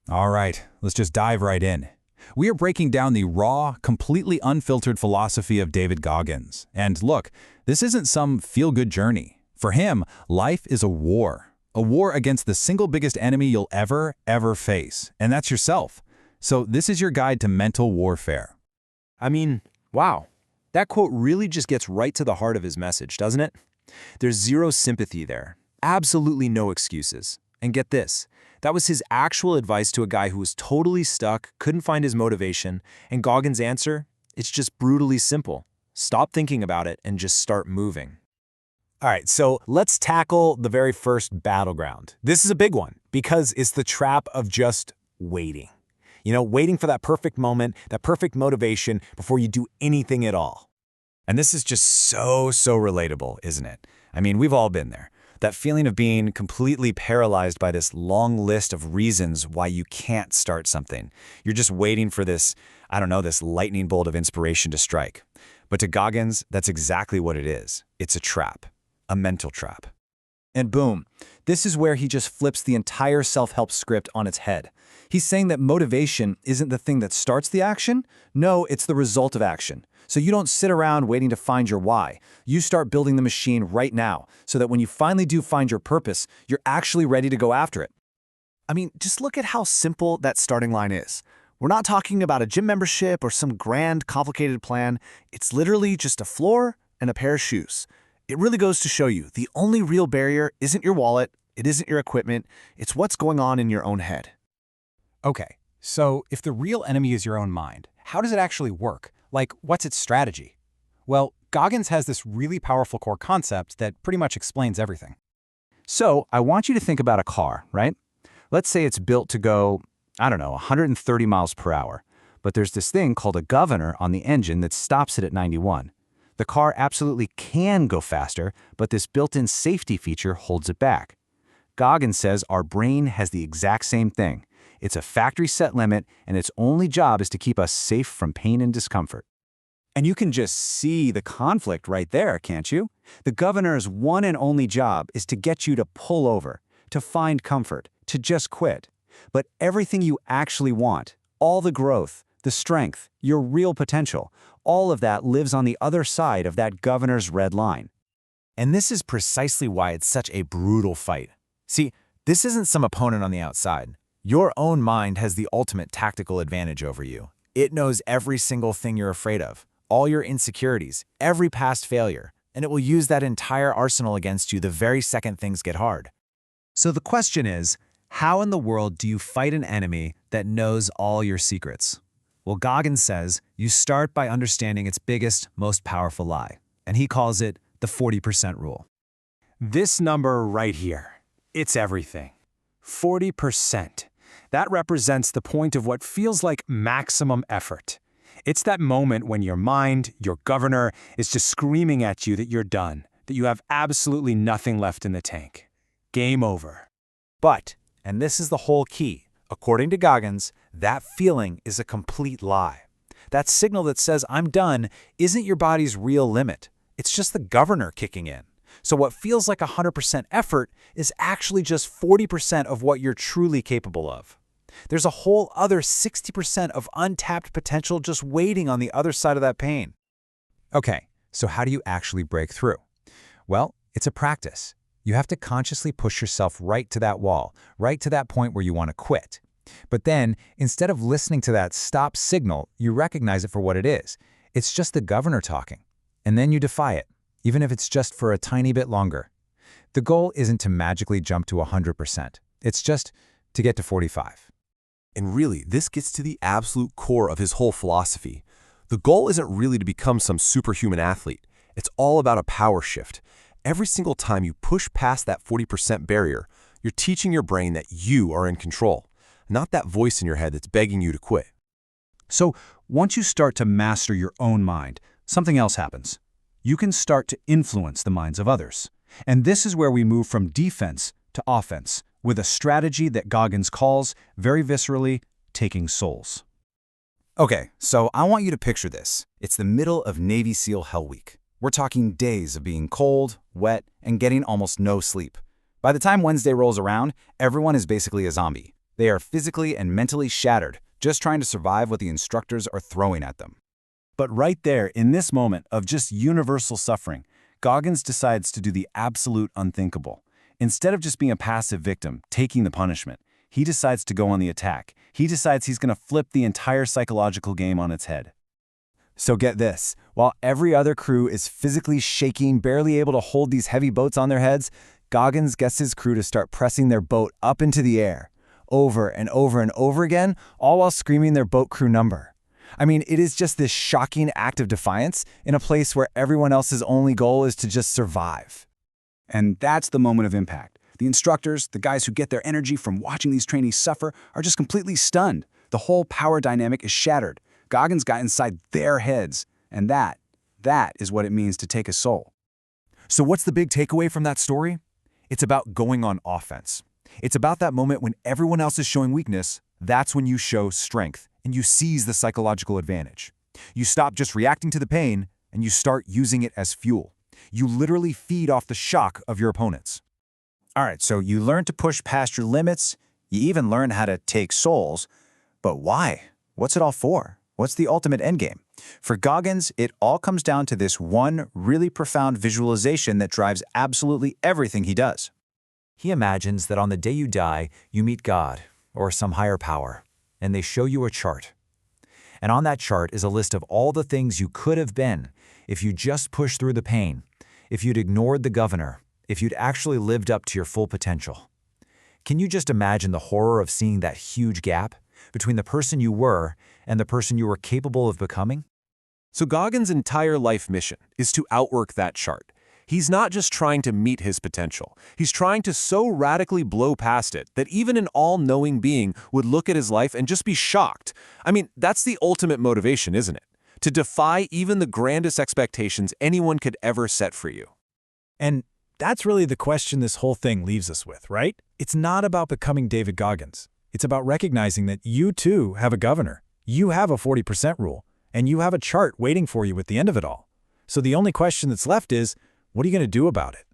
All right, let's just dive right in. We are breaking down the raw, completely unfiltered philosophy of David Goggins. And look, this isn't some feel-good journey. For him, life is a war against the single biggest enemy you'll ever face, and that's yourself. So this is your guide to mental warfare. I mean, wow. That quote really just gets right to the heart of his message, doesn't it? There's zero sympathy there. Absolutely no excuses. And get this, that was his actual advice to a guy who was totally stuck, couldn't find his motivation, and Goggins' answer? It's just brutally simple. Stop thinking about it and just start moving. All right, so let's tackle the very first battleground. This is a big one because it's the trap of just waiting. Waiting for that perfect moment, that perfect motivation before you do anything at all. And this is just so relatable, isn't it? I mean, we've all been there. That feeling of being completely paralyzed by this long list of reasons why you can't start something. You're just waiting for this, this lightning bolt of inspiration to strike. But to Goggins, that's exactly what it is. It's a trap, a mental trap. And boom, this is where he just flips the entire self-help script on its head. He's saying that motivation isn't the thing that starts the action. No, it's the result of action. So you don't sit around waiting to find your why. You start building the machine right now so that when you finally do find your purpose, you're actually ready to go after it. I mean, just look at how simple that starting line is. We're not talking about a gym membership or some grand, complicated plan. It's literally just a floor and a pair of shoes. It really goes to show you the only real barrier isn't your wallet, it isn't your equipment, it's what's going on in your own head. Okay, so if the real enemy is your own mind, how does it actually work? Like, what's its strategy? Well, Goggins has this really powerful core concept that pretty much explains everything. So I want you to think about a car, right? Let's say it's built to go, 130 miles per hour. But there's this thing called a governor on the engine that stops it at 91. The car absolutely can go faster, but this built-in safety feature holds it back. Goggins says our brain has the exact same thing. It's a factory set limit, and its only job is to keep us safe from pain and discomfort. And you can just see the conflict right there, can't you? The governor's one and only job is to get you to pull over, to find comfort, to just quit. But everything you actually want, all the growth, the strength, your real potential, all of that lives on the other side of that governor's red line. And this is precisely why it's such a brutal fight. See, this isn't some opponent on the outside. Your own mind has the ultimate tactical advantage over you. It knows every single thing you're afraid of, all your insecurities, every past failure, and it will use that entire arsenal against you the very second things get hard. So the question is, how in the world do you fight an enemy that knows all your secrets? Well, Goggins says you start by understanding its biggest, most powerful lie, and he calls it the 40% rule. This number right here, it's everything. 40%. That represents the point of what feels like maximum effort. It's that moment when your mind, your governor, is just screaming at you that you're done, that you have absolutely nothing left in the tank. Game over. But, and this is the whole key, according to Goggins, that feeling is a complete lie. That signal that says I'm done isn't your body's real limit. It's just the governor kicking in. So what feels like 100% effort is actually just 40% of what you're truly capable of. There's a whole other 60% of untapped potential just waiting on the other side of that pain. Okay, so how do you actually break through? Well, it's a practice. You have to consciously push yourself right to that wall, right to that point where you want to quit. But then, instead of listening to that stop signal, you recognize it for what it is. It's just the governor talking. And then you defy it, even if it's just for a tiny bit longer. The goal isn't to magically jump to 100%. It's just to get to 45. And really, this gets to the absolute core of his whole philosophy. The goal isn't really to become some superhuman athlete. It's all about a power shift. Every single time you push past that 40% barrier, you're teaching your brain that you are in control, not that voice in your head that's begging you to quit. So once you start to master your own mind, something else happens. You can start to influence the minds of others. And this is where we move from defense to offense, with a strategy that Goggins calls, very viscerally, taking souls. Okay, so I want you to picture this. It's the middle of Navy SEAL Hell Week. We're talking days of being cold, wet, and getting almost no sleep. By the time Wednesday rolls around, everyone is basically a zombie. They are physically and mentally shattered, just trying to survive what the instructors are throwing at them. But right there, in this moment of just universal suffering, Goggins decides to do the absolute unthinkable. Instead of just being a passive victim, taking the punishment, he decides to go on the attack. He decides he's going to flip the entire psychological game on its head. So get this, while every other crew is physically shaking, barely able to hold these heavy boats on their heads, Goggins gets his crew to start pressing their boat up into the air, over and over and over again, all while screaming their boat crew number. I mean, it is just this shocking act of defiance in a place where everyone else's only goal is to just survive. And that's the moment of impact. The instructors, the guys who get their energy from watching these trainees suffer, are just completely stunned. The whole power dynamic is shattered. Goggins got inside their heads, and that is what it means to take a soul. So what's the big takeaway from that story? It's about going on offense. It's about that moment when everyone else is showing weakness. That's when you show strength, and you seize the psychological advantage. You stop just reacting to the pain, and you start using it as fuel. You literally feed off the shock of your opponents. All right, so you learn to push past your limits, you even learn how to take souls, but why? What's it all for? What's the ultimate endgame? For Goggins, it all comes down to this one really profound visualization that drives absolutely everything he does. He imagines that on the day you die, you meet God or some higher power, and they show you a chart. And on that chart is a list of all the things you could have been if you just pushed through the pain, if you'd ignored the governor, if you'd actually lived up to your full potential. Can you just imagine the horror of seeing that huge gap between the person you were and the person you were capable of becoming? So Goggins' entire life mission is to outwork that chart. He's not just trying to meet his potential. He's trying to so radically blow past it that even an all-knowing being would look at his life and just be shocked. I mean, that's the ultimate motivation, isn't it? To defy even the grandest expectations anyone could ever set for you. And that's really the question this whole thing leaves us with, right? It's not about becoming David Goggins. It's about recognizing that you too have a governor. You have a 40% rule, and you have a chart waiting for you at the end of it all. So the only question that's left is, what are you going to do about it?